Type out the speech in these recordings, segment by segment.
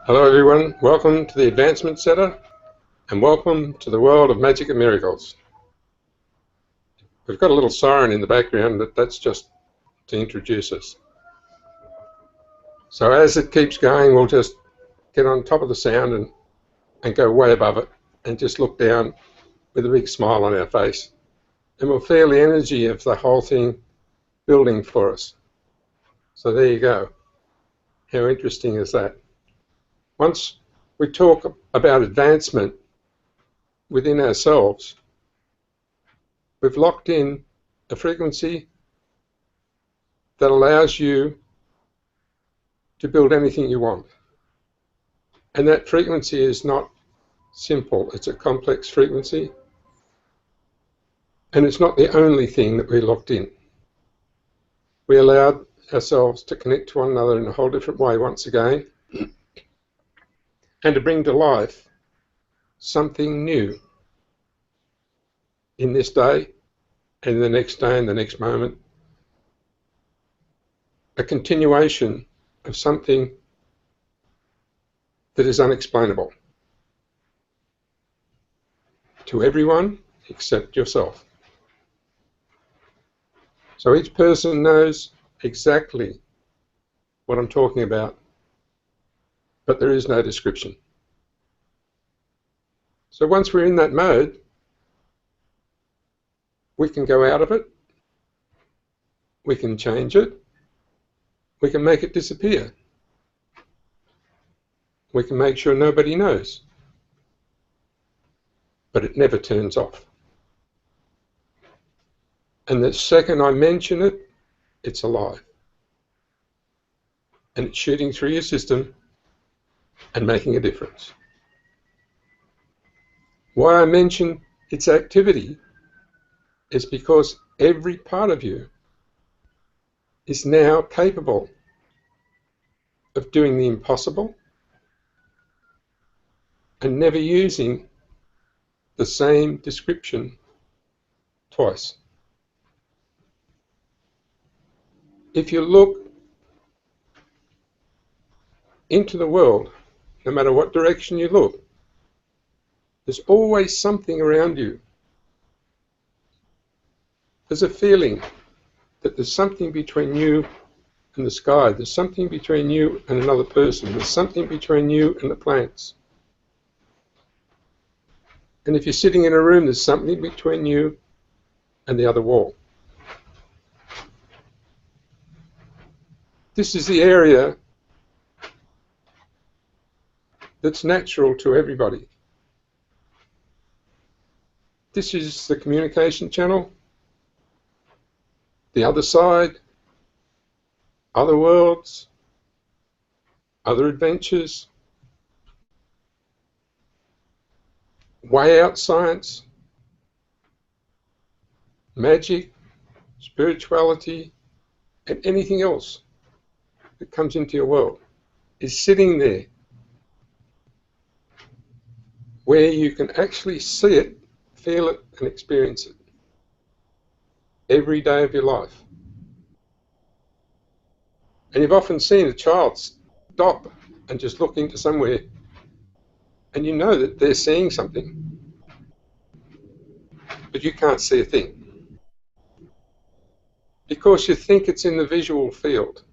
Hello everyone, welcome to the Advancement Centre and welcome to the world of magic and miracles. We've got a little siren in the background, but that's just to introduce us. So as it keeps going, we'll just get on top of the sound and go way above it and just look down with a big smile on our face. And we'll feel the energy of the whole thing building for us. So there you go. How interesting is that? Once we talk about advancement within ourselves, we've locked in a frequency that allows you to build anything you want. And that frequency is not simple, it's a complex frequency. And it's not the only thing that we locked in. We allowed ourselves to connect to one another in a whole different way once again, and to bring to life something new in this day and the next day and the next moment. A continuation of something that is unexplainable to everyone except yourself. So each person knows exactly what I'm talking about, but there is no description. So once we're in that mode, we can go out of it, we can change it, we can make it disappear, we can make sure nobody knows, but it never turns off. And the second I mention it, it's alive. And it's shooting through your system and making a difference. Why I mention its activity is because every part of you is now capable of doing the impossible and never using the same description twice. If you look into the world, no matter what direction you look, there's always something around you. There's a feeling that there's something between you and the sky. There's something between you and another person. There's something between you and the plants. And if you're sitting in a room, there's something between you and the other wall. This is the area that's natural to everybody. This is the communication channel, the other side, other worlds, other adventures, way out science, magic, spirituality, and anything else that comes into your world is sitting there where you can actually see it, feel it, and experience it every day of your life. And you've often seen a child stop and just look into somewhere, and you know that they're seeing something, but you can't see a thing because you think it's in the visual field.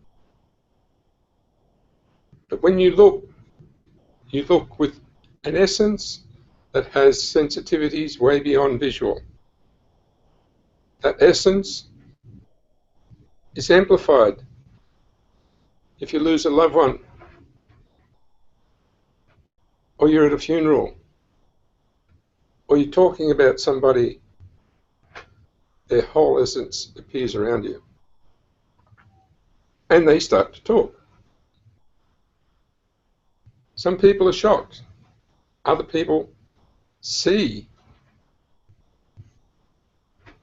But when you look with an essence that has sensitivities way beyond visual. That essence is amplified if you lose a loved one, or you're at a funeral, or you're talking about somebody. Their whole essence appears around you, and they start to talk. Some people are shocked. Other people see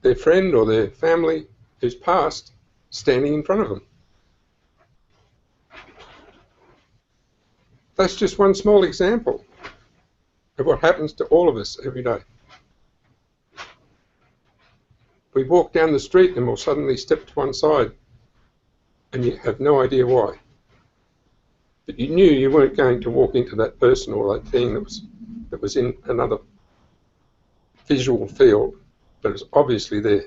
their friend or their family who's passed standing in front of them. That's just one small example of what happens to all of us every day. We walk down the street and we'll suddenly step to one side and you have no idea why. But you knew you weren't going to walk into that person or that thing that was in another visual field, but it's obviously there.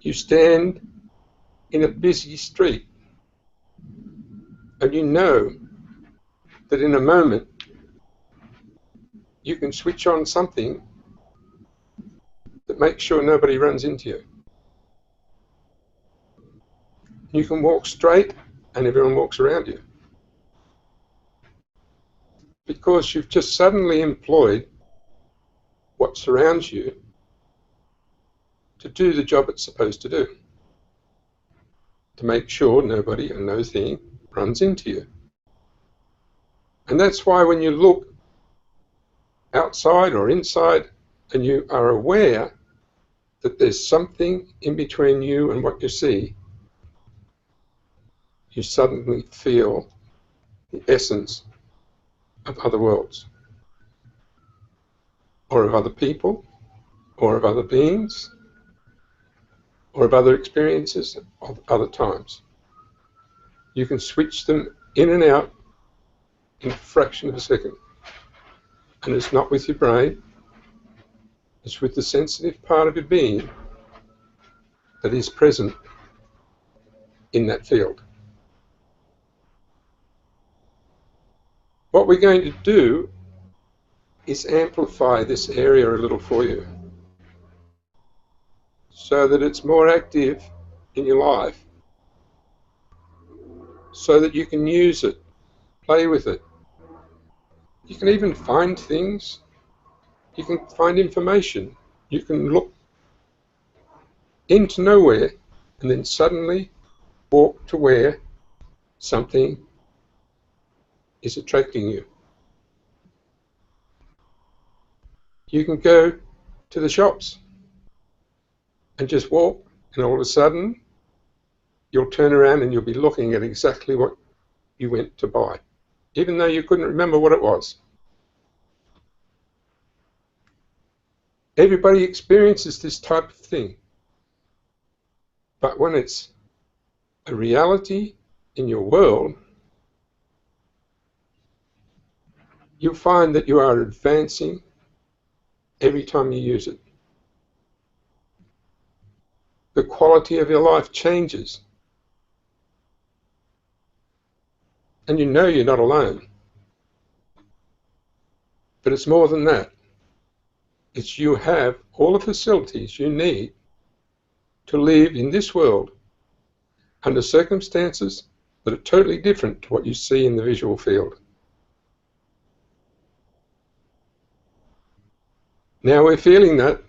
You stand in a busy street, and you know that in a moment you can switch on something that makes sure nobody runs into you. You can walk straight and everyone walks around you, because you've just suddenly employed what surrounds you to do the job it's supposed to do, to make sure nobody and no thing runs into you. And that's why when you look outside or inside and you are aware that there's something in between you and what you see, you suddenly feel the essence of other worlds, or of other people, or of other beings, or of other experiences of other times. You can switch them in and out in a fraction of a second. And it's not with your brain, it's with the sensitive part of your being that is present in that field. What we're going to do is amplify this area a little for you, so that it's more active in your life, so that you can use it, play with it. You can even find things, you can find information, you can look into nowhere and then suddenly walk to where something is attracting you. You can go to the shops and just walk, and all of a sudden you'll turn around and you'll be looking at exactly what you went to buy, even though you couldn't remember what it was. Everybody experiences this type of thing, but when it's a reality in your world, you'll find that you are advancing every time you use it. The quality of your life changes. And you know you're not alone. But it's more than that. It's you have all the facilities you need to live in this world under circumstances that are totally different to what you see in the visual field. Now we're feeling that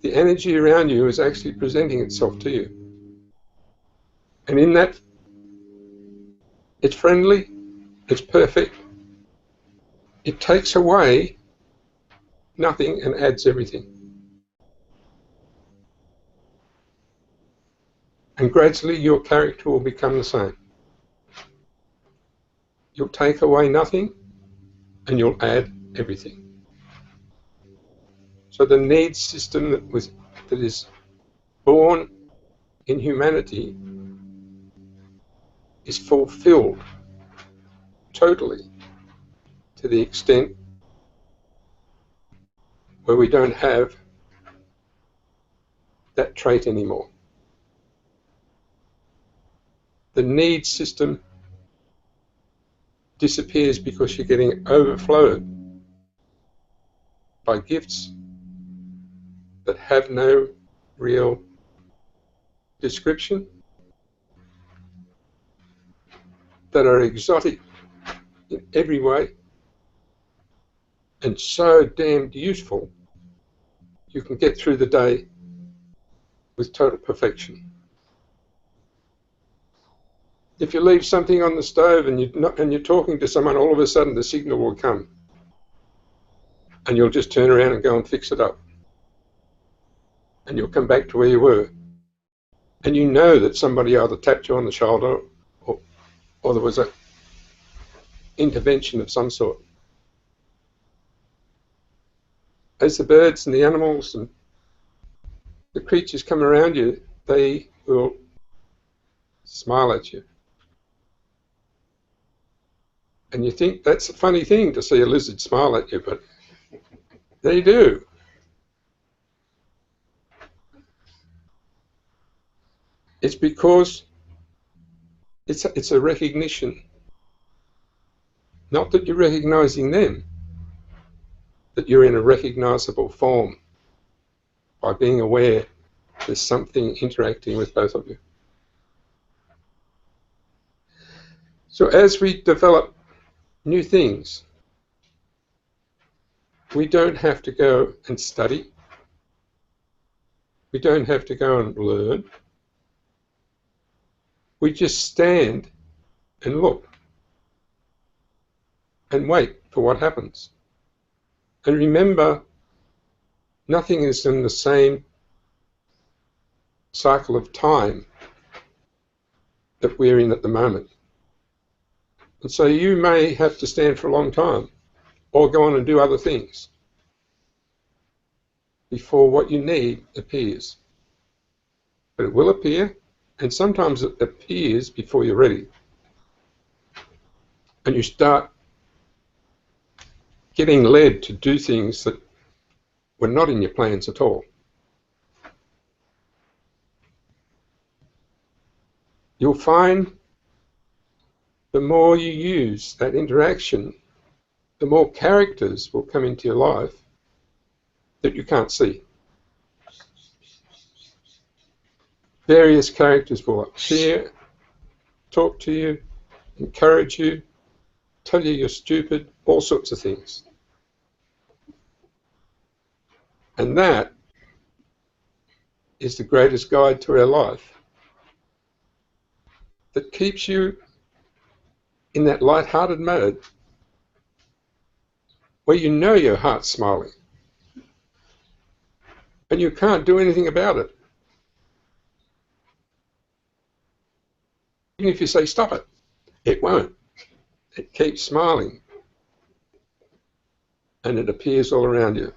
the energy around you is actually presenting itself to you. And in that, it's friendly, it's perfect. It takes away nothing and adds everything. And gradually your character will become the same. You'll take away nothing and you'll add everything. So the needs system that is born in humanity is fulfilled totally, to the extent where we don't have that trait anymore. The needs system disappears because you're getting overflowed by gifts that have no real description, that are exotic in every way, and so damned useful, you can get through the day with total perfection. If you leave something on the stove and you're talking to someone, all of a sudden the signal will come, and you'll just turn around and go and fix it up. And you'll come back to where you were. And you know that somebody either tapped you on the shoulder or there was an intervention of some sort. As the birds and the animals and the creatures come around you, they will smile at you And you think that's a funny thing to see a lizard smile at you, but they do. It's because it's a recognition. Not that you're recognizing them, that you're in a recognizable form by being aware there's something interacting with both of you. So as we develop new things, we don't have to go and study. We don't have to go and learn. We just stand and look and wait for what happens. And remember, nothing is in the same cycle of time that we're in at the moment. And so you may have to stand for a long time or go on and do other things before what you need appears. But it will appear, and sometimes it appears before you're ready. And you start getting led to do things that were not in your plans at all. You'll find the more you use that interaction, the more characters will come into your life that you can't see. Various characters will appear, talk to you, encourage you, tell you you're stupid, all sorts of things. And that is the greatest guide to our life, that keeps you in that light-hearted mode where you know your heart's smiling and you can't do anything about it. Even if you say stop it, it won't. It keeps smiling and it appears all around you.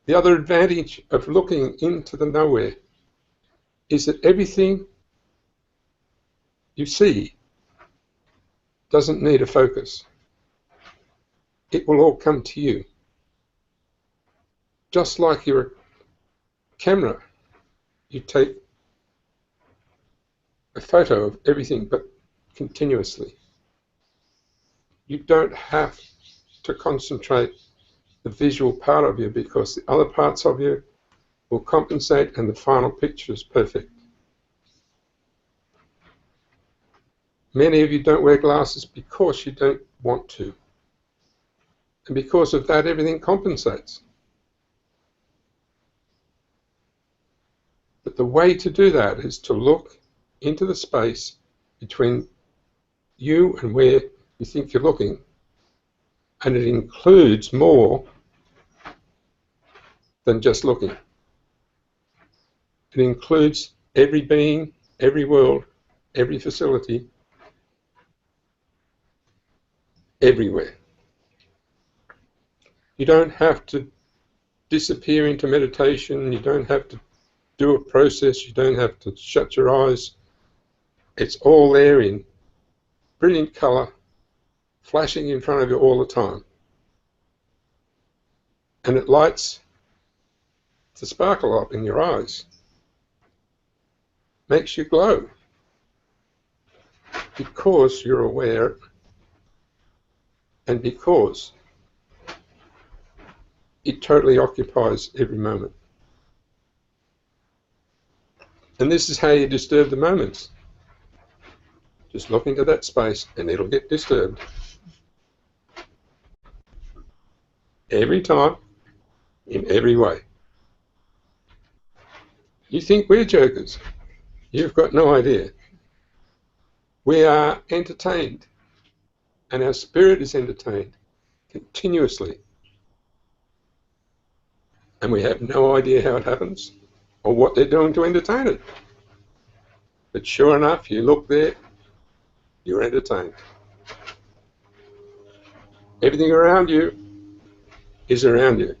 The other advantage of looking into the nowhere is that everything you see doesn't need a focus. It will all come to you. Just like your camera, you take a photo of everything but continuously. You don't have to concentrate the visual part of you because the other parts of you will compensate and the final picture is perfect. Many of you don't wear glasses because you don't want to. And because of that, everything compensates. But the way to do that is to look into the space between you and where you think you're looking. And it includes more than just looking. It includes every being, every world, every facility, everywhere. You don't have to disappear into meditation. You don't have to do a process. You don't have to shut your eyes. It's all there in brilliant color, flashing in front of you all the time. And it lights the sparkle up in your eyes. Makes you glow. Because you're aware and because it totally occupies every moment. And this is how you disturb the moments. Just look into that space and it'll get disturbed. Every time, in every way. You think we're jokers. You've got no idea. We are entertained, and our spirit is entertained continuously. And we have no idea how it happens or what they're doing to entertain it. But sure enough, you look there, you're entertained. Everything around you is around you.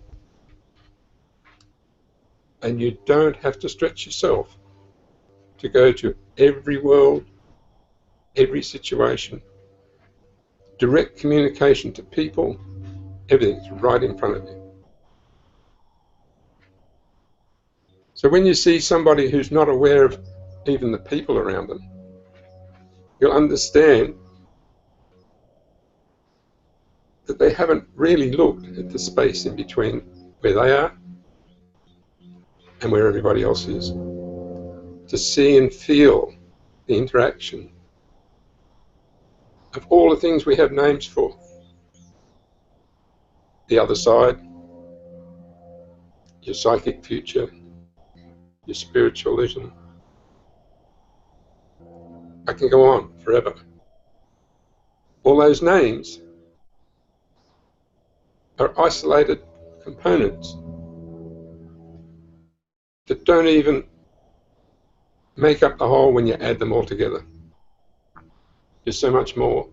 And you don't have to stretch yourself to go to every world, every situation, direct communication to people, everything's right in front of you. So when you see somebody who's not aware of even the people around them, you'll understand that they haven't really looked at the space in between where they are and where everybody else is, to see and feel the interaction of all the things we have names for. The other side, your psychic future, your spiritualism. I can go on forever. All those names are isolated components that don't even make up the whole when you add them all together. There's so much more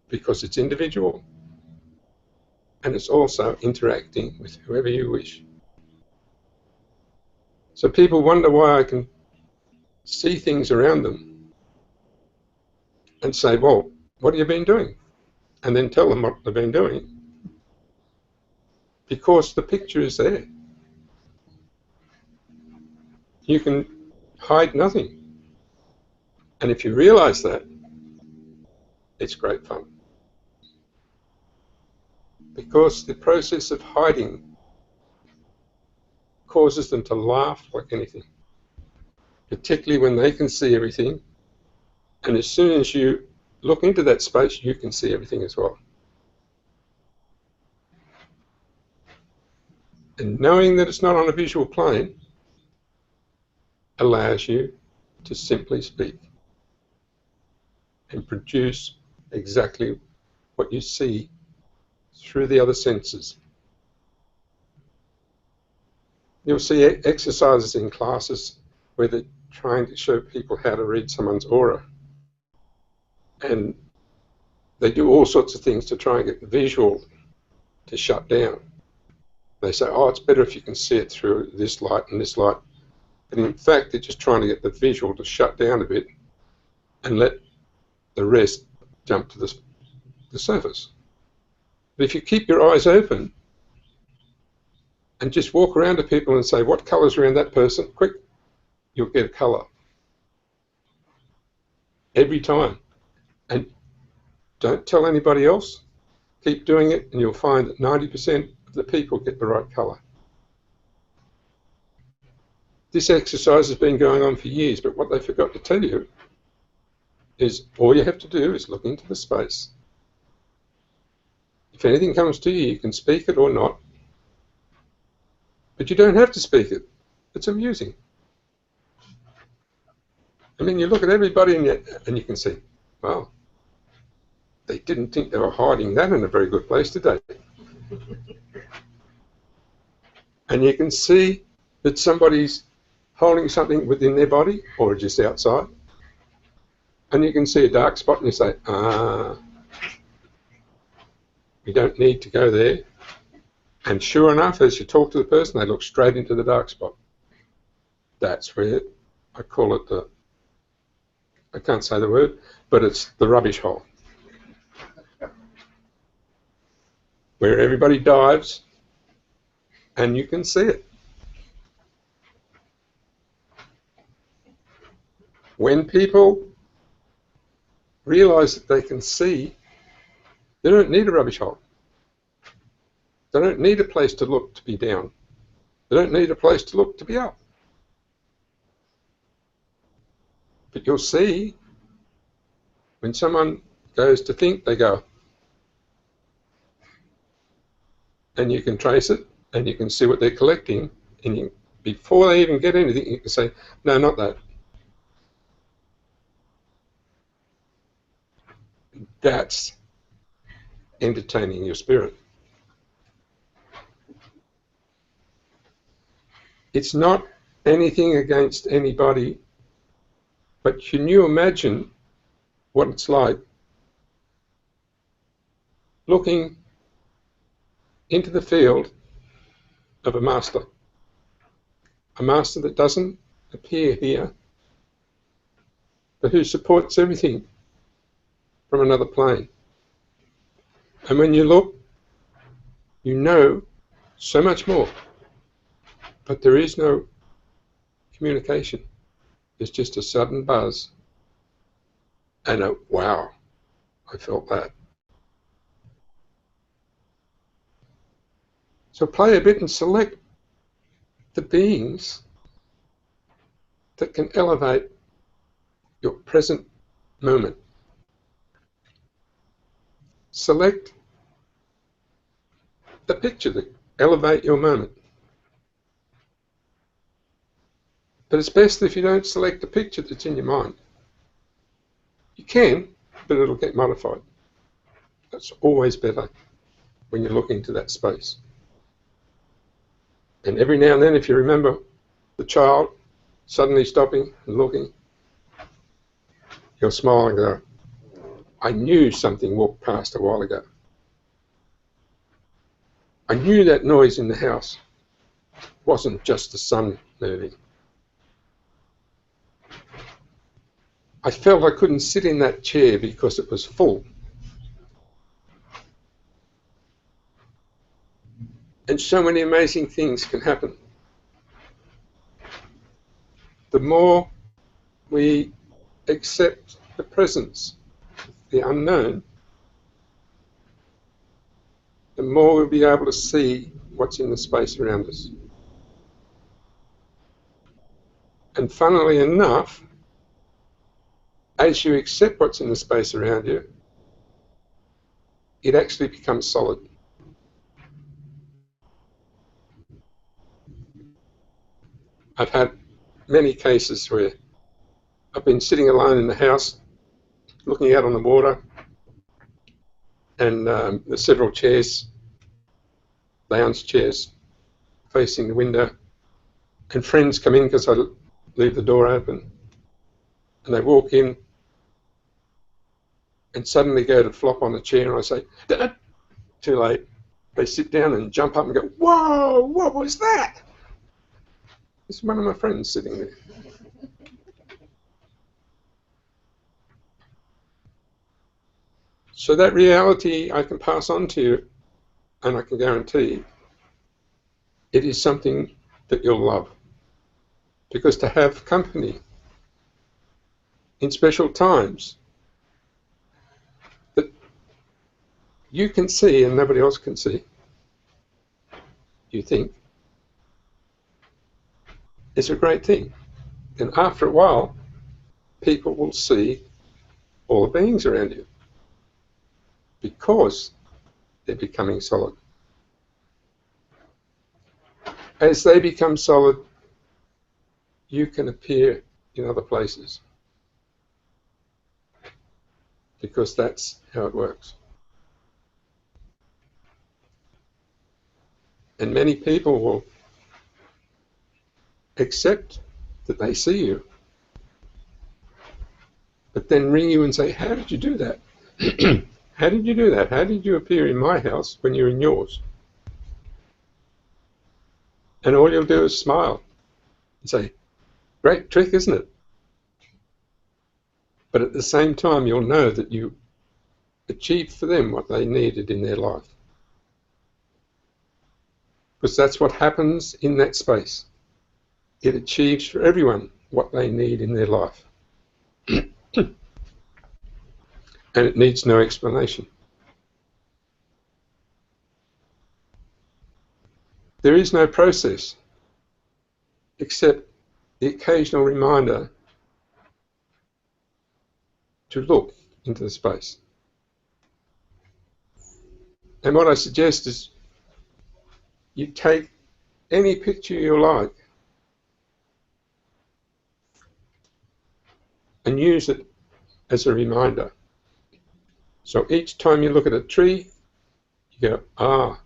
because it's individual and it's also interacting with whoever you wish. So people wonder why I can see things around them and say, well, what have you been doing? And then tell them what they've been doing. Because the picture is there. You can hide nothing. And if you realize that, it's great fun. Because the process of hiding causes them to laugh like anything, particularly when they can see everything. And as soon as you look into that space, you can see everything as well. And knowing that it's not on a visual plane allows you to simply speak and produce exactly what you see through the other senses. You'll see exercises in classes where they're trying to show people how to read someone's aura. And they do all sorts of things to try and get the visual to shut down. They say, oh, it's better if you can see it through this light and this light. But in fact, they're just trying to get the visual to shut down a bit and let the rest jump to the surface. But if you keep your eyes open and just walk around to people and say, what colour's around that person? Quick, you'll get a colour. Every time. And don't tell anybody else. Keep doing it and you'll find that 90% of the people get the right colour. This exercise has been going on for years, but what they forgot to tell you is all you have to do is look into the space. If anything comes to you, you can speak it or not. But you don't have to speak it. It's amusing. I mean, you look at everybody and you can see, wow, they didn't think they were hiding that in a very good place, did they? And you can see that somebody's holding something within their body or just outside. And you can see a dark spot and you say, we don't need to go there. And sure enough, as you talk to the person, they look straight into the dark spot. That's where I call it I can't say the word, but it's the rubbish hole. Where everybody dives and you can see it. When people realize that they can see, they don't need a rubbish hole. They don't need a place to look to be down. They don't need a place to look to be up. But you'll see, when someone goes to think, they go. And you can trace it, and you can see what they're collecting, and before they even get anything, you can say, no, not that. That's entertaining your spirit. It's not anything against anybody, but can you imagine what it's like looking into the field of a master that doesn't appear here, but who supports everything from another plane. And when you look, you know so much more. But there is no communication. There's just a sudden buzz and a wow, I felt that. So play a bit and select the beings that can elevate your present moment. Select the picture that elevate your moment. But it's best if you don't select the picture that's in your mind. You can, but it'll get modified. That's always better when you're looking to that space. And every now and then, if you remember the child suddenly stopping and looking, you'll smile and go, I knew something walked past a while ago. I knew that noise in the house wasn't just the sun moving. I felt I couldn't sit in that chair because it was full. And so many amazing things can happen. The more we accept the presence, the unknown, the more we'll be able to see what's in the space around us. And funnily enough, as you accept what's in the space around you, it actually becomes solid. I've had many cases where I've been sitting alone in the house, looking out on the water, and there's several chairs, lounge chairs, facing the window, and friends come in because I leave the door open, and they walk in and suddenly go to flop on the chair, and I say, Dad, too late. They sit down and jump up and go, whoa, what was that? It's one of my friends sitting there. So that reality I can pass on to you, and I can guarantee it is something that you'll love. Because to have company in special times that you can see and nobody else can see, you think, is a great thing. And after a while, people will see all the beings around you because they're becoming solid. As they become solid, you can appear in other places because that's how it works. And many people will accept that they see you, but then ring you and say, how did you do that? How did you do that? How did you appear in my house when you're in yours? And all you'll do is smile and say, great trick, isn't it? But at the same time, you'll know that you achieved for them what they needed in their life. Because that's what happens in that space. It achieves for everyone what they need in their life. And it needs no explanation. There is no process except the occasional reminder to look into the space. And what I suggest is you take any picture you like and use it as a reminder. So each time you look at a tree, you go, ah,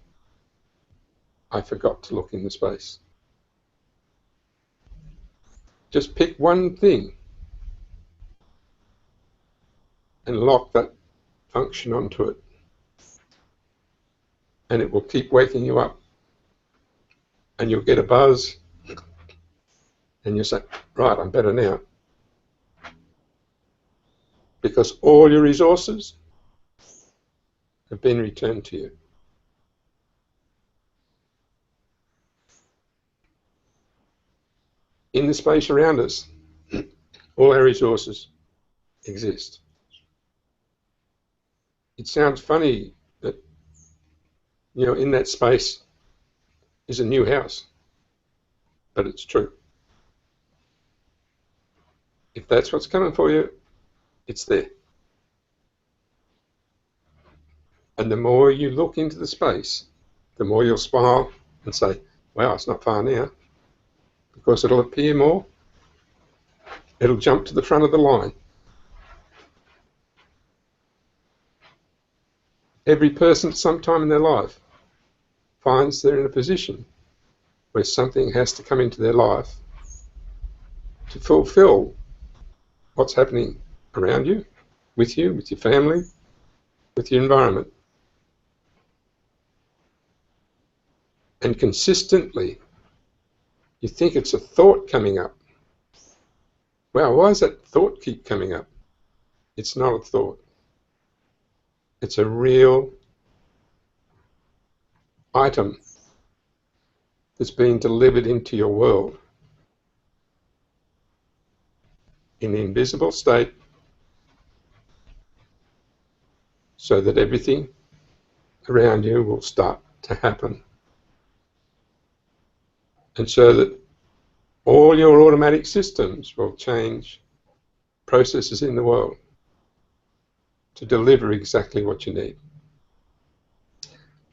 I forgot to look in the space. Just pick one thing and lock that function onto it. And it will keep waking you up. And you'll get a buzz. And you'll say, right, I'm better now. Because all your resources have been returned to you. In the space around us, all our resources exist. It sounds funny that, in that space is a new house, but it's true. If that's what's coming for you, it's there. And the more you look into the space, the more you'll smile and say, wow, it's not far now, because it'll appear more. It'll jump to the front of the line. Every person at some time in their life finds they're in a position where something has to come into their life to fulfill what's happening around you, with your family, with your environment. And consistently, you think it's a thought coming up. Wow, why does that thought keep coming up? It's not a thought. It's a real item that's being delivered into your world in the invisible state, so that everything around you will start to happen. And so that all your automatic systems will change processes in the world to deliver exactly what you need.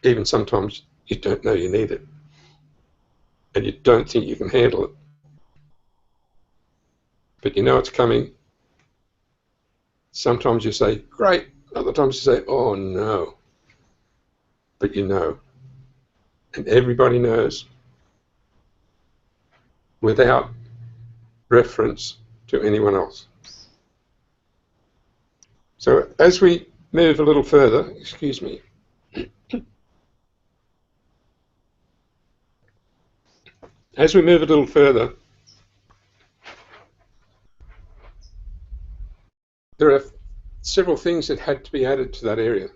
Even sometimes you don't know you need it, and you don't think you can handle it. But you know it's coming. Sometimes you say, great. Other times you say, oh no. But you know. And everybody knows, without reference to anyone else. So as we move a little further, excuse me, as we move a little further, there are several things that had to be added to that area.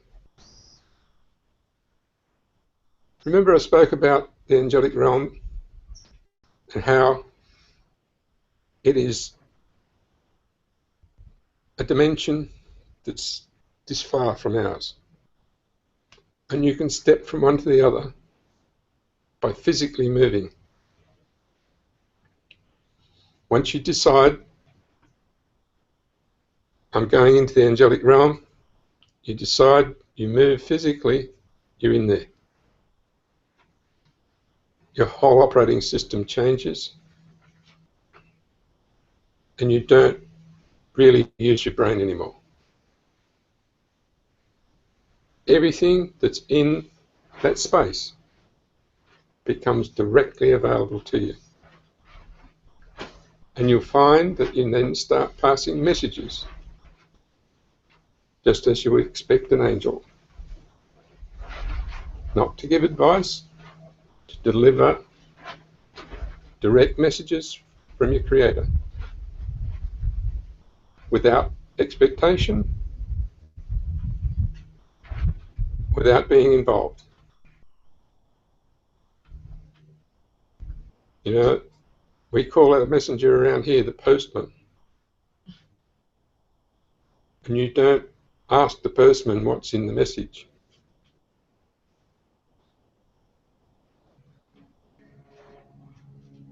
Remember I spoke about the angelic realm and how it is a dimension that's this far from ours. And you can step from one to the other by physically moving. Once you decide, I'm going into the angelic realm, you decide, you move physically, you're in there. Your whole operating system changes, and you don't really use your brain anymore. Everything that's in that space becomes directly available to you. And you'll find that you then start passing messages, just as you would expect an angel. Not to give advice, to deliver direct messages from your Creator, without expectation, without being involved. You know, we call a messenger around here the postman. And you don't ask the postman what's in the message.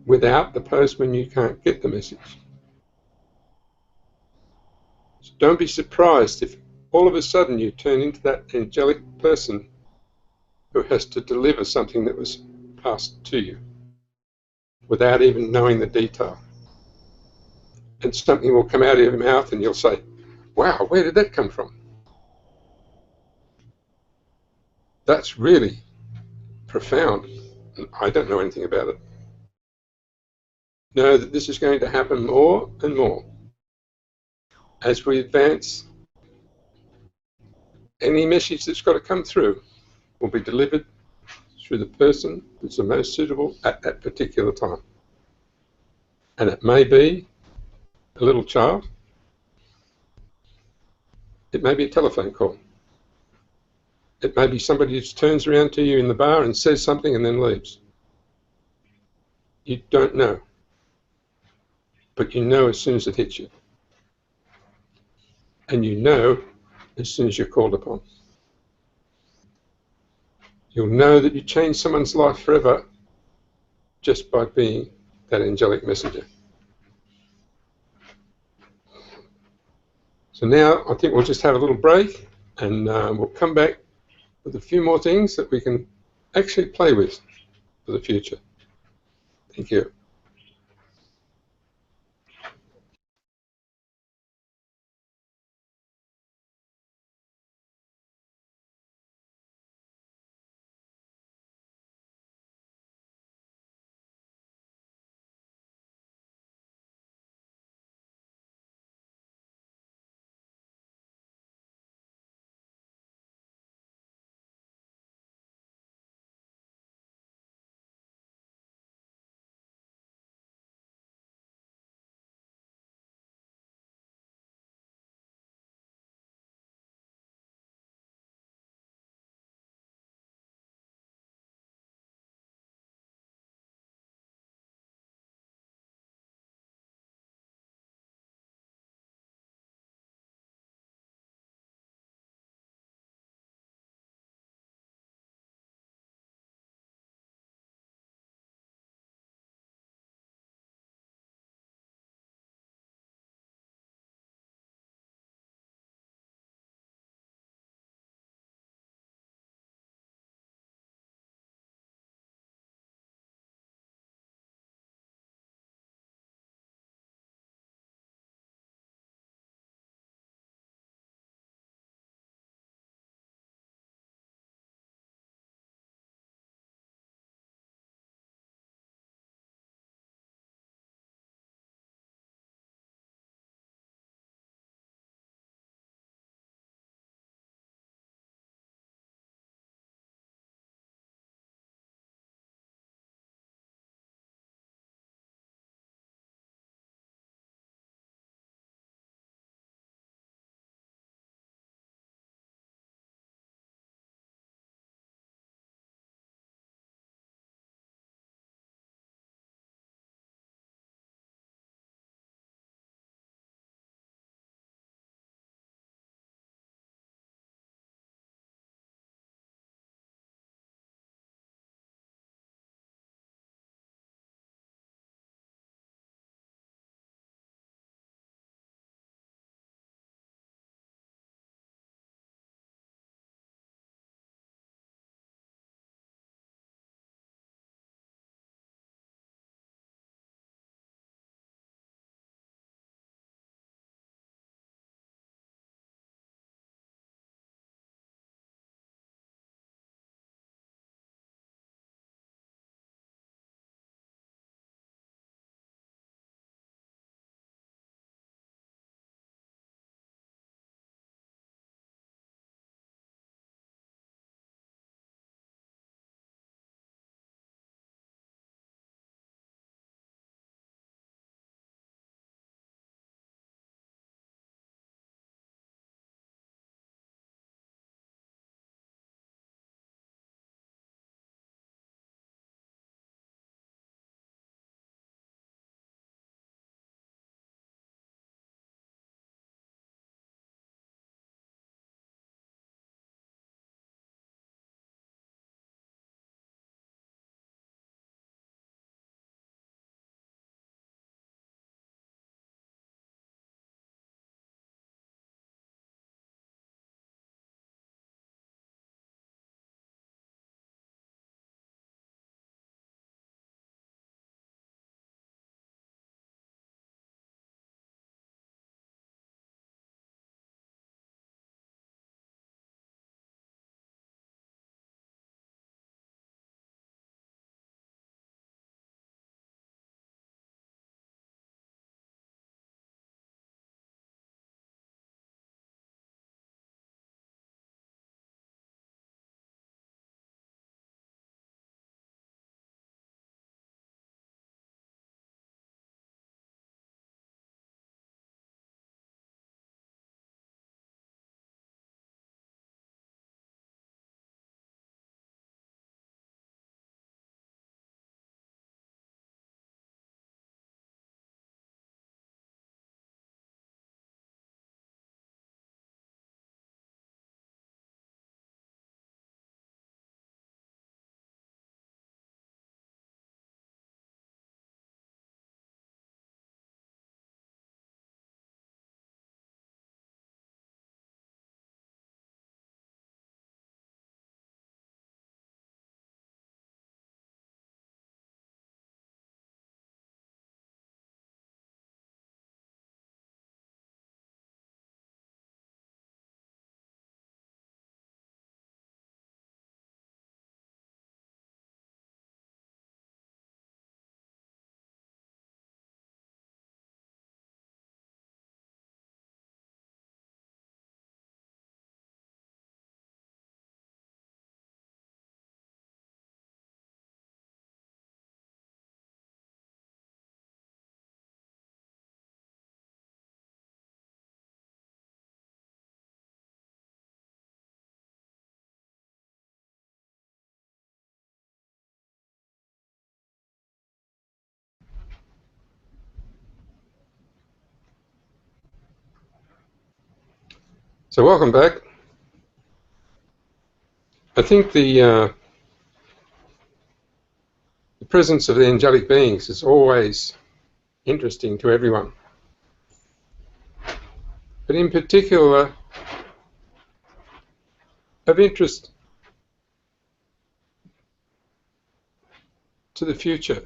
Without the postman, you can't get the message. So don't be surprised if all of a sudden you turn into that angelic person who has to deliver something that was passed to you without even knowing the detail. And something will come out of your mouth and you'll say, wow, where did that come from? That's really profound. And I don't know anything about it. Know that this is going to happen more and more. As we advance, any message that's got to come through will be delivered through the person that's the most suitable at that particular time. And it may be a little child. It may be a telephone call. It may be somebody just turns around to you in the bar and says something and then leaves. You don't know. But you know as soon as it hits you. And you know as soon as you're called upon. You'll know that you changed someone's life forever just by being that angelic messenger. So now I think we'll just have a little break, and we'll come back with a few more things that we can actually play with for the future. Thank you. So welcome back. I think the presence of the angelic beings is always interesting to everyone. But in particular, of interest to the future,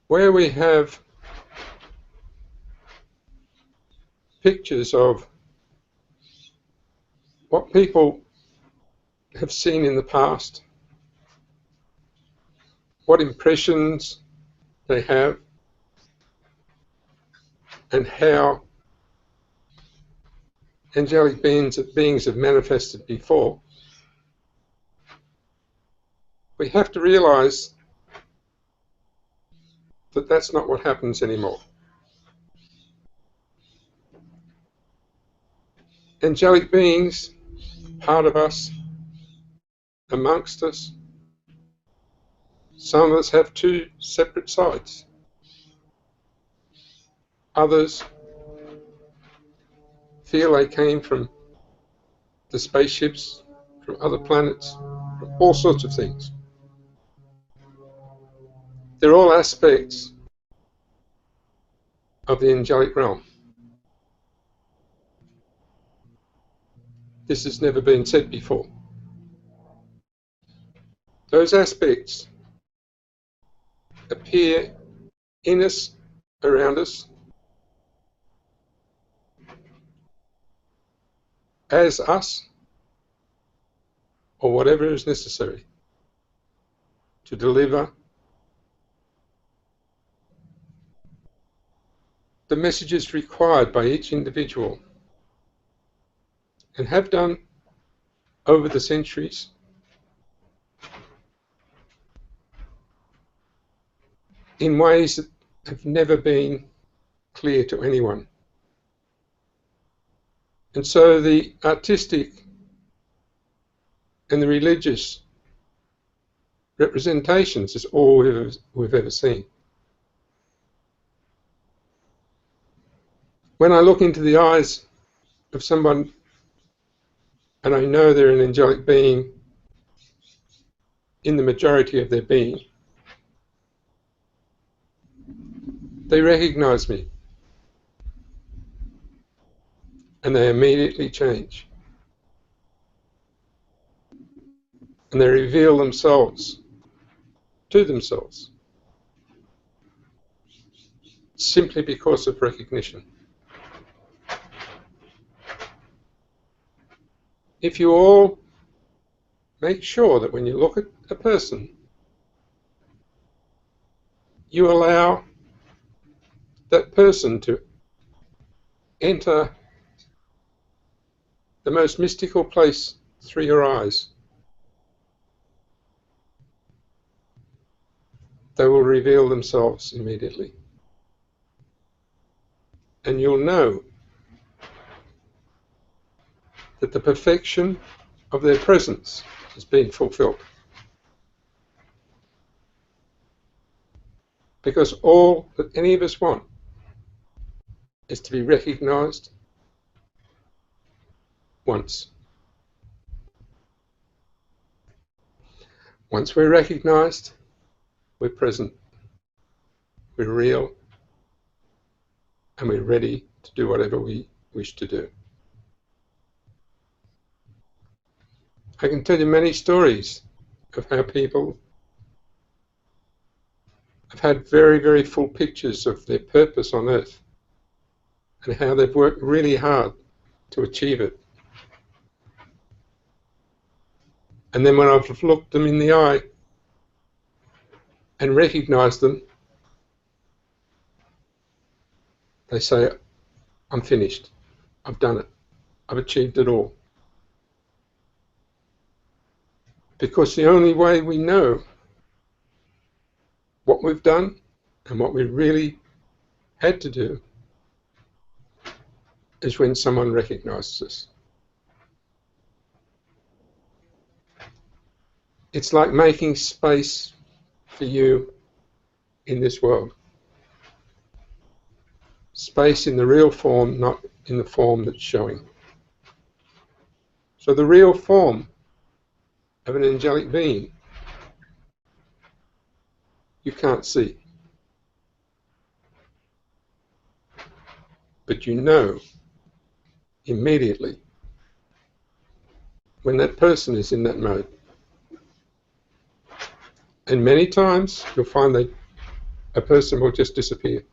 where we have pictures of what people have seen in the past, what impressions they have, and how angelic beings have manifested before. We have to realize that that's not what happens anymore. Angelic beings, part of us, amongst us, some of us have two separate sides. Others feel they came from the spaceships, from other planets, from all sorts of things. They're all aspects of the angelic realm. This has never been said before. Those aspects appear in us, around us, as us, or whatever is necessary to deliver the messages required by each individual, and have done over the centuries, in ways that have never been clear to anyone. And so the artistic and the religious representations is all we've ever seen. When I look into the eyes of someone and I know they're an angelic being in the majority of their being, they recognize me and they immediately change. And they reveal themselves to themselves simply because of recognition. If you all make sure that when you look at a person, you allow that person to enter the most mystical place through your eyes, they will reveal themselves immediately. And you'll know that the perfection of their presence has been fulfilled. Because all that any of us want is to be recognized once. Once we're recognized, we're present, we're real, and we're ready to do whatever we wish to do. I can tell you many stories of how people have had very, very full pictures of their purpose on Earth and how they've worked really hard to achieve it. And then when I've looked them in the eye and recognized them, they say, I'm finished. I've done it. I've achieved it all. Because the only way we know what we've done and what we really had to do is when someone recognizes us. It's like making space for you in this world. space in the real form, not in the form that's showing. So the real form of an angelic being you can't see. But you know immediately when that person is in that mode. And many times you'll find that a person will just disappear.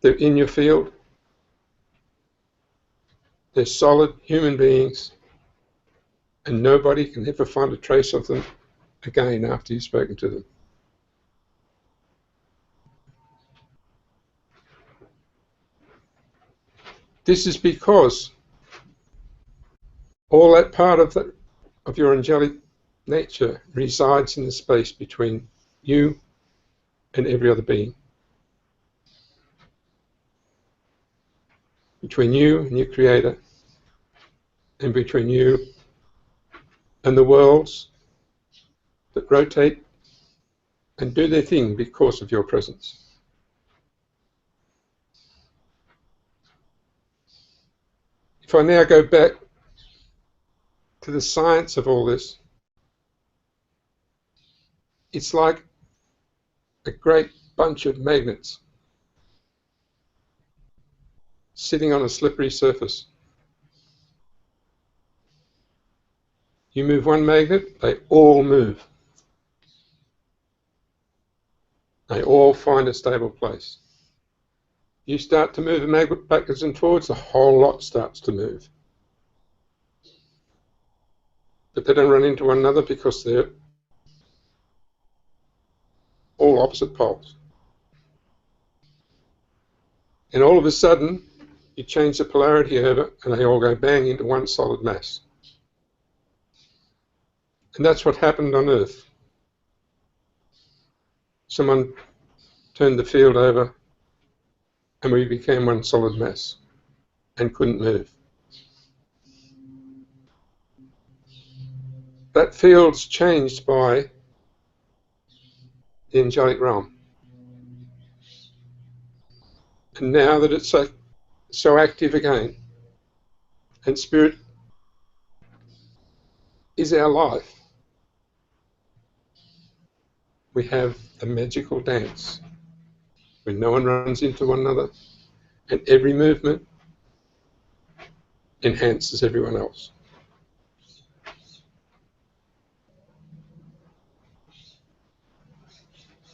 They're in your field. They're solid human beings, and nobody can ever find a trace of them again after you've spoken to them. This is because all that part of your angelic nature resides in the space between you and every other being. Between you and your Creator, and between you and the worlds that rotate and do their thing because of your presence. If I now go back to the science of all this, it's like a great bunch of magnets sitting on a slippery surface. You move one magnet, they all move. They all find a stable place. You start to move a magnet backwards and forwards, the whole lot starts to move. But they don't run into one another because they're all opposite poles. And all of a sudden, you change the polarity over and they all go bang into one solid mass. And that's what happened on Earth. Someone turned the field over and we became one solid mass and couldn't move. That field's changed by the angelic realm. And now that it's so active again, and spirit is our life, we have a magical dance when no one runs into one another and every movement enhances everyone else.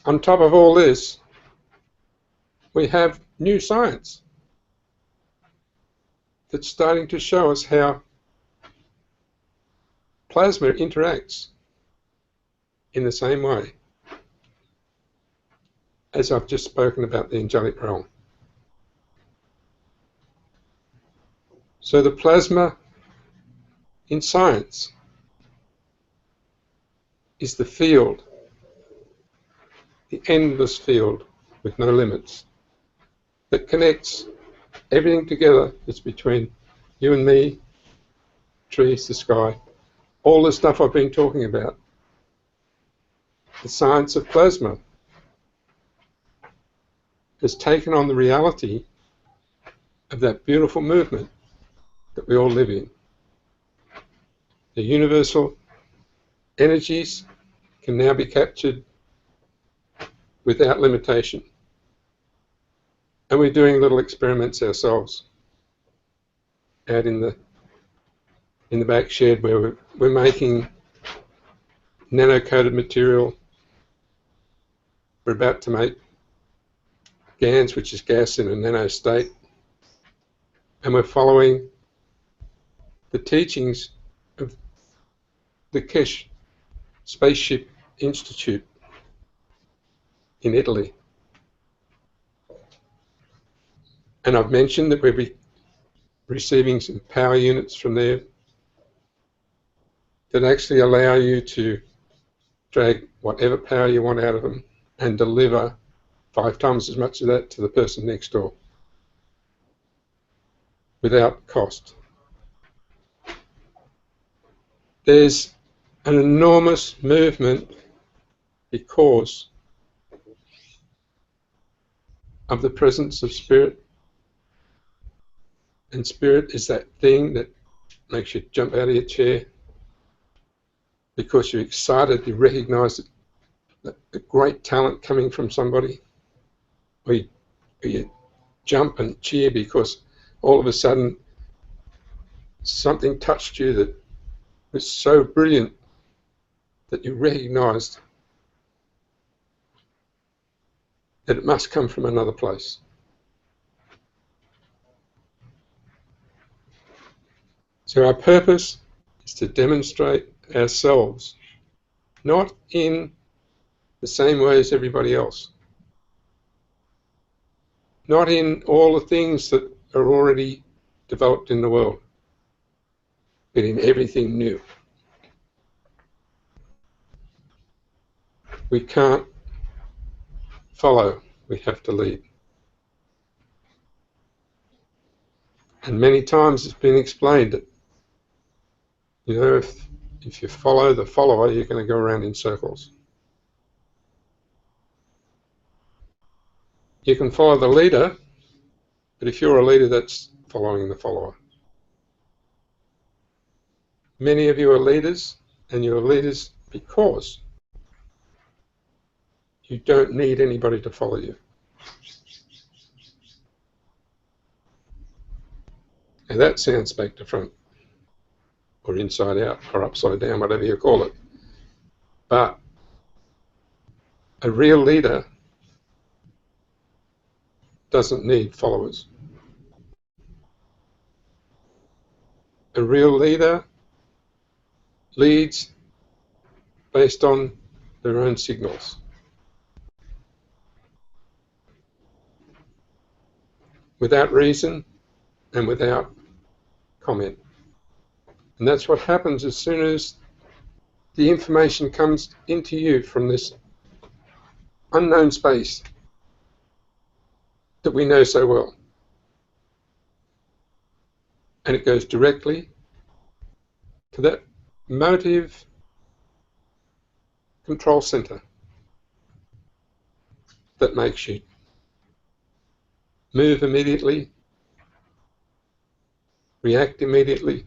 On top of all this, we have new science that's starting to show us how plasma interacts in the same way as I've just spoken about the angelic realm. So the plasma in science is the field, the endless field with no limits, that connects everything together that's between you and me, trees, the sky, all the stuff I've been talking about. The science of plasma has taken on the reality of that beautiful movement that we all live in. The universal energies can now be captured without limitation. And we're doing little experiments ourselves out in the back shed where we're making nano-coated material. We're about to make GANs, which is gas in a nano state. And we're following the teachings of the Kesh Spaceship Institute in Italy. And I've mentioned that we'll be receiving some power units from there that actually allow you to drag whatever power you want out of them and deliver 5 times as much of that to the person next door without cost. There's an enormous movement because of the presence of spirit. And spirit is that thing that makes you jump out of your chair because you're excited, you recognize a great talent coming from somebody, or you jump and cheer because all of a sudden something touched you that was so brilliant that you recognized that it must come from another place. So our purpose is to demonstrate ourselves, not in the same way as everybody else, not in all the things that are already developed in the world, but in everything new. We can't follow, we have to lead. And many times it's been explained that, you know, if you follow the follower, you're going to go around in circles. You can follow the leader, but if you're a leader, that's following the follower. Many of you are leaders, and you're leaders because you don't need anybody to follow you. And that sounds back to front, or inside out, or upside down, whatever you call it. But a real leader doesn't need followers. A real leader leads based on their own signals. Without reason and without comment. And that's what happens as soon as the information comes into you from this unknown space that we know so well. And it goes directly to that motive control center that makes you move immediately, react immediately,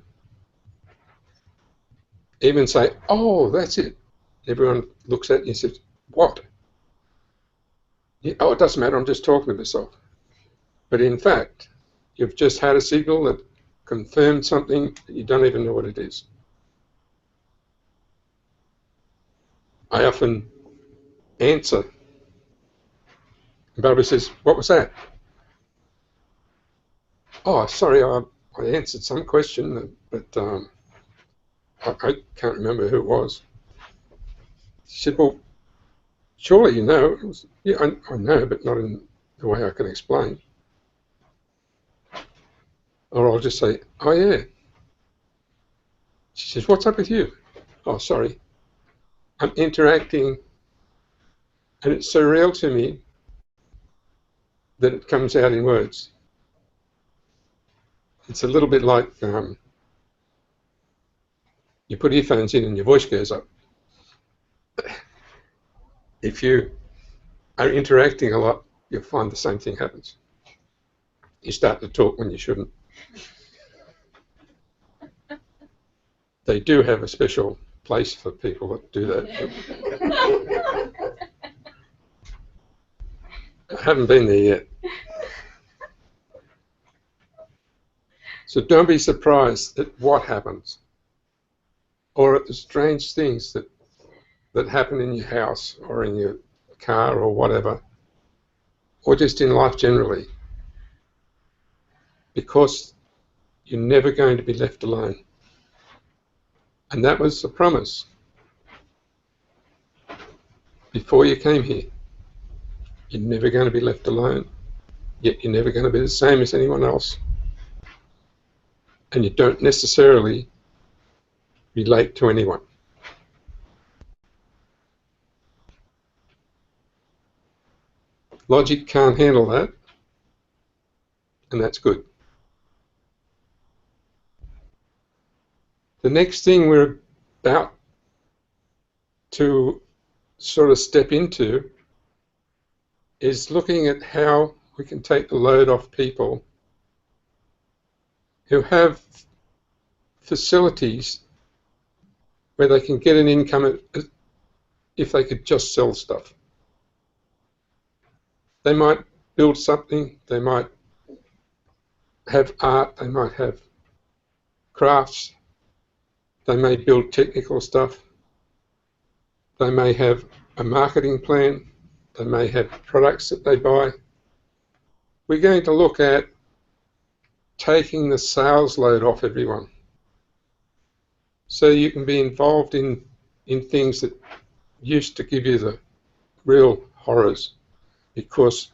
even say, oh, that's it. Everyone looks at you and says, what? Oh, it doesn't matter, I'm just talking to myself. But in fact, you've just had a signal that confirmed something that you don't even know what it is. I often answer. And Barbara says, what was that? Oh, sorry, I answered some question, but I can't remember who it was. She said, well, surely you know. It was, yeah, I know, but not in the way I can explain. Or I'll just say, oh, yeah. She says, what's up with you? Oh, sorry. I'm interacting, and it's so real to me that it comes out in words. It's a little bit like you put earphones in and your voice goes up. If you are interacting a lot, you'll find the same thing happens. You start to talk when you shouldn't. They do have a special place for people that do that. I haven't been there yet. So don't be surprised at what happens, or at the strange things that happen in your house or in your car or whatever, or just in life generally, because you're never going to be left alone. And that was the promise before you came here. You're never going to be left alone, yet you're never going to be the same as anyone else. And you don't necessarily relate to anyone. Logic can't handle that, and that's good. The next thing we're about to sort of step into is looking at how we can take the load off people who have facilities where they can get an income if they could just sell stuff. They might build something, they might have art, they might have crafts, they may build technical stuff, they may have a marketing plan, they may have products that they buy. We're going to look at taking the sales load off everyone, so you can be involved in things that used to give you the real horrors because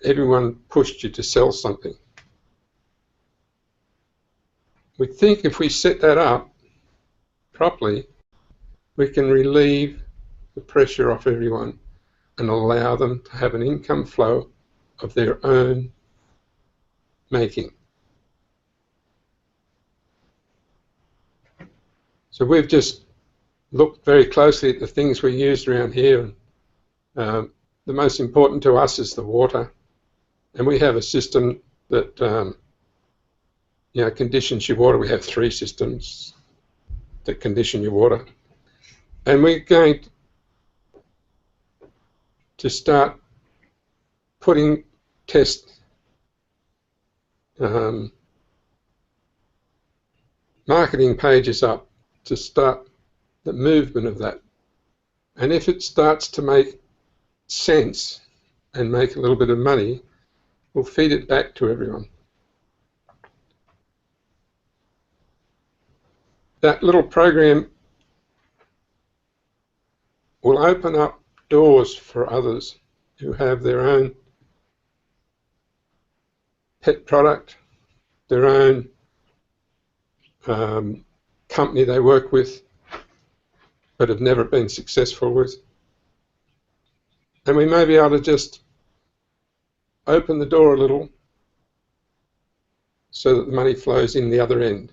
everyone pushed you to sell something. We think if we set that up properly, we can relieve the pressure off everyone and allow them to have an income flow of their own making. So we've just looked very closely at the things we used around here. And, the most important to us is the water, and we have a system that conditions your water. We have 3 systems that condition your water, and we're going to start putting test marketing pages up to start the movement of that. And if it starts to make sense and make a little bit of money, we'll feed it back to everyone. That little program will open up doors for others who have their own pet product, their own company they work with but have never been successful with. And we may be able to just open the door a little so that the money flows in the other end.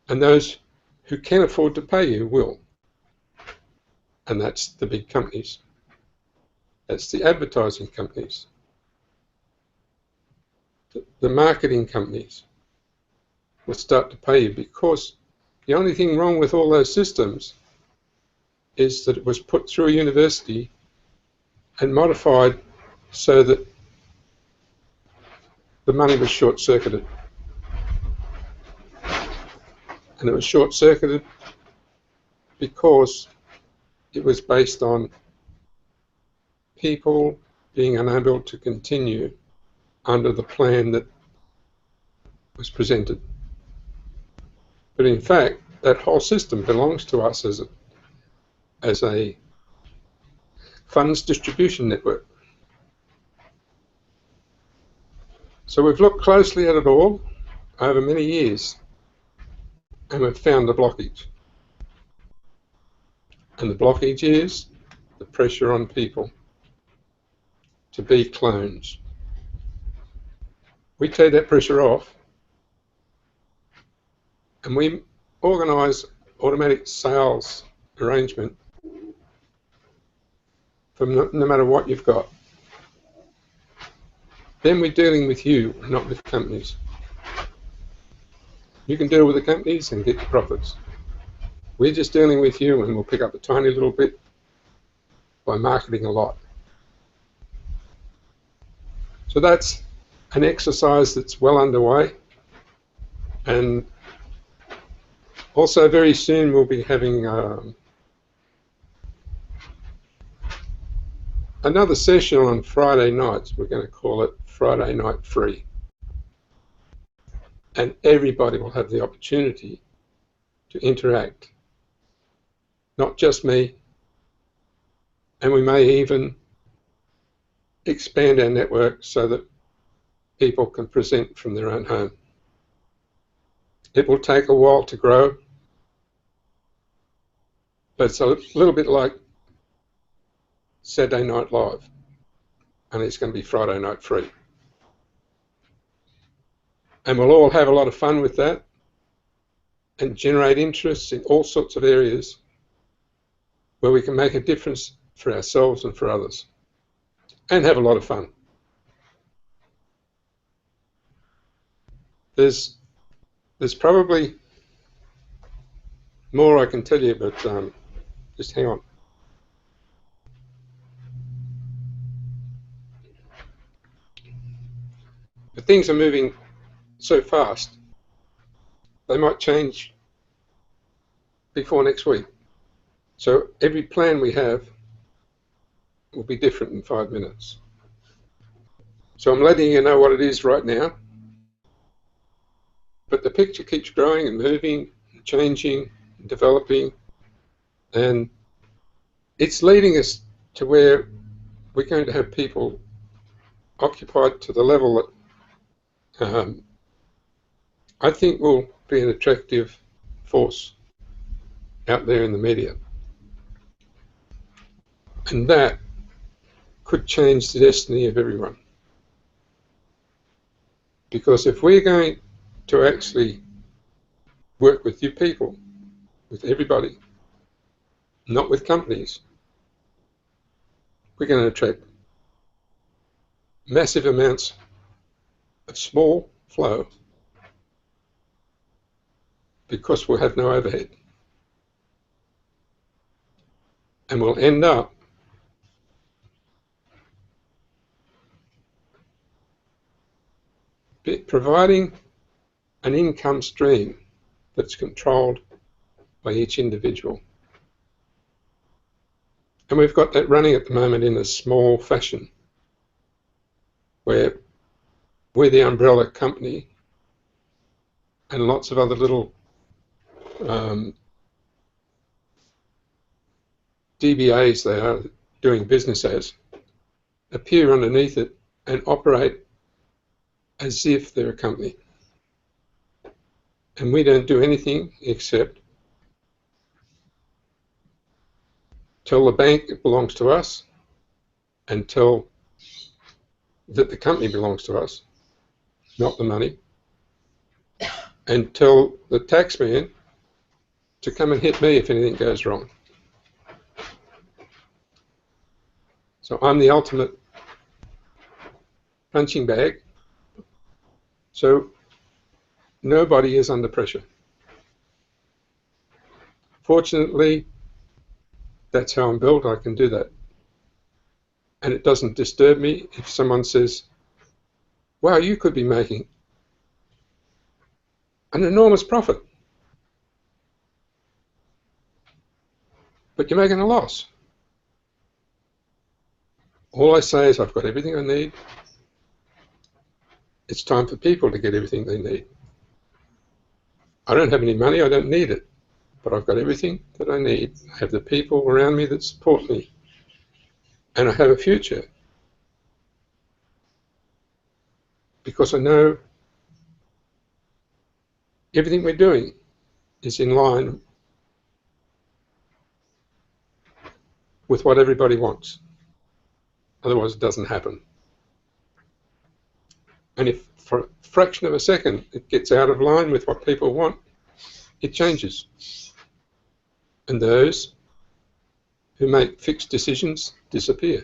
And those who can afford to pay you will. And that's the big companies. That's the advertising companies. The marketing companies will start to pay you, because the only thing wrong with all those systems is that it was put through a university and modified so that the money was short-circuited. And it was short-circuited because it was based on people being unable to continue under the plan that was presented. But in fact, that whole system belongs to us as a funds distribution network. So we've looked closely at it all over many years, and we've found the blockage. And the blockage is the pressure on people to be clones. We take that pressure off, and we organise automatic sales arrangement for no matter what you've got. Then we're dealing with you, not with companies. You can deal with the companies and get your profits. We're just dealing with you, and we'll pick up a tiny little bit by marketing a lot. So that's an exercise that's well underway, and also very soon we'll be having another session on Friday nights. We're going to call it Friday Night Free. And everybody will have the opportunity to interact. Not just me. And we may even expand our network so that people can present from their own home. It will take a while to grow, but it's a little bit like Saturday Night Live, and it's going to be Friday Night Free. And we'll all have a lot of fun with that and generate interests in all sorts of areas where we can make a difference for ourselves and for others. and have a lot of fun. There's probably more I can tell you, but just hang on. But things are moving so fast, they might change before next week. So every plan we have will be different in 5 minutes. So I'm letting you know what it is right now, but the picture keeps growing and moving, and changing, and developing, and it's leading us to where we're going to have people occupied to the level that I think will be an attractive force out there in the media. And that could change the destiny of everyone. Because if we're going to actually work with you people, with everybody, not with companies, we're going to attract massive amounts of small flow because we'll have no overhead. And we'll end up providing an income stream that's controlled by each individual. And we've got that running at the moment in a small fashion, where we're the umbrella company and lots of other little DBAs they are doing business as appear underneath it and operate as if they're a company. And we don't do anything except tell the bank it belongs to us and tell that the company belongs to us, not the money, and tell the taxman to come and hit me if anything goes wrong. So I'm the ultimate punching bag. So nobody is under pressure. Fortunately, that's how I'm built. I can do that. And it doesn't disturb me if someone says, wow, you could be making an enormous profit, but you're making a loss. All I say is I've got everything I need. It's time for people to get everything they need. I don't have any money, I don't need it, but I've got everything that I need. I have the people around me that support me, and I have a future. Because I know everything we're doing is in line with what everybody wants. Otherwise it doesn't happen. And if for a fraction of a second it gets out of line with what people want, it changes. And those who make fixed decisions disappear.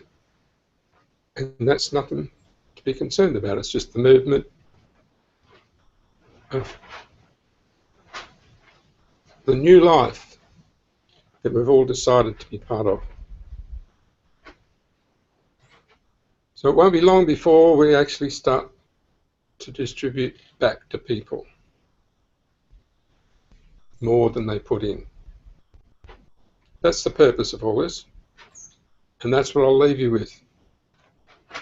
And that's nothing to be concerned about. It's just the movement of the new life that we've all decided to be part of. So it won't be long before we actually start to distribute back to people more than they put in. That's the purpose of all this, and that's what I'll leave you with.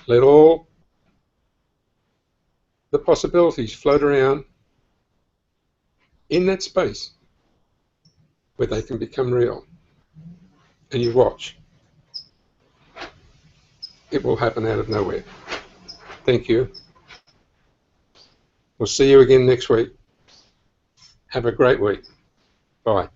Let all the possibilities float around in that space where they can become real, and you watch. It will happen out of nowhere. Thank you. We'll see you again next week. Have a great week. Bye.